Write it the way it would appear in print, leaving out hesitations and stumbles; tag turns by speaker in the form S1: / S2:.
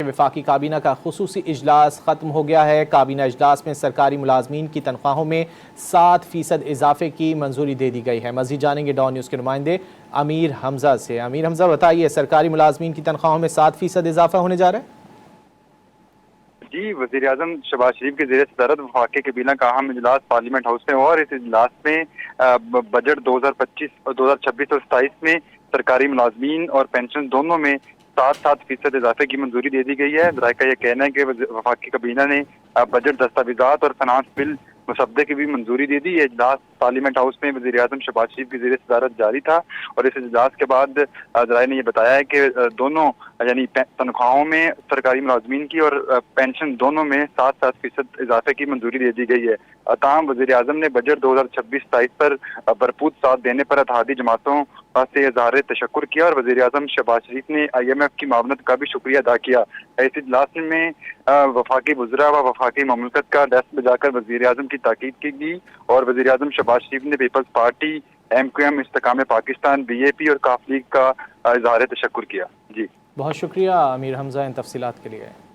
S1: وفاقی کابینہ کا خصوصی اجلاس ختم ہو گیا ہے۔ کابینہ اجلاس میں سرکاری ملازمین کی تنخواہوں میں 7% اضافے کی منظوری دے دی گئی ہے۔ مزید جانیں گے ڈان نیوز کے نمائندے امیر حمزہ سے۔ امیر حمزہ بتائیے، سرکاری ملازمین کی تنخواہوں میں 7% اضافہ ہونے جا رہا ہے؟
S2: جی، وزیر اعظم شہباز شریف کے زیر صدارت وفاقی کابینہ کا اہم اجلاس پارلیمنٹ ہاؤس میں ہوا، اور اس اجلاس میں بجٹ 2025 اور 2026 اور 27 میں سرکاری ملازمین اور پینشن دونوں میں 7% اضافے کی منظوری دے دی گئی ہے۔ ذرائع کا یہ کہنا ہے کہ وفاقی کابینہ نے بجٹ دستاویزات اور فنانس بل مسودے کی بھی منظوری دے دی۔ یہ اجلاس پارلیمنٹ ہاؤس میں وزیر اعظم شہباز شریف کی زیر صدارت جاری تھا، اور اس اجلاس کے بعد ذرائع نے یہ بتایا ہے کہ دونوں یعنی تنخواہوں میں سرکاری ملازمین کی اور پینشن دونوں میں 7% اضافے کی منظوری دے دی گئی ہے۔ تاہم وزیر اعظم نے بجٹ 2026-27 پر بھرپور ساتھ دینے پر اتحادی جماعتوں سے اظہار تشکر کیا، اور وزیر اعظم شہباز شریف نے IMF کی معاونت کا بھی شکریہ ادا کیا۔ اس اجلاس میں وفاقی وزراء و وفاقی مملکت کا ڈیسک بجا کر وزیر اعظم کی تاکید کی گئی، اور وزیر اعظم شہباز شریف نے پیپلز پارٹی، MQM، استحکام پاکستان، BAP اور کاف لیگ کا اظہار تشکر کیا۔ جی
S1: بہت شکریہ امیر حمزہ ان تفصیلات کے لیے۔